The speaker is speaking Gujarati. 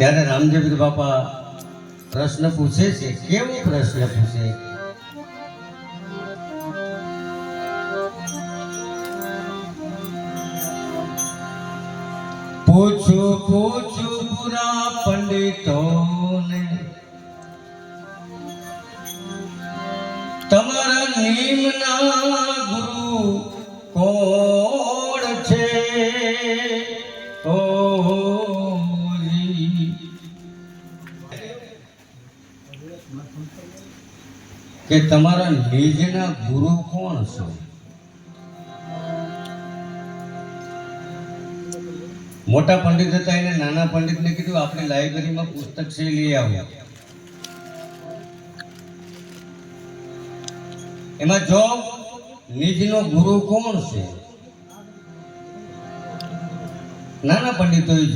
ત્યારે રામદેવજી બાપા પ્રશ્ન પૂછે છે. કેવો પ્રશ્ન પૂછે? પૂછું પૂછું પૂરા પંડિતોને, તમારા નિમ્ના ગુરુ કોણ છે? કે તમારા નિજના ગુરુ કોણ છે? મોટા પંડિત હતા, એને નાના પંડિતને કીધું આપણે લાઇબ્રેરીમાં પુસ્તક છે લઈ આવો. એમાં જો નિજનો ગુરુ કોણ છે? નાના પંડિતોએ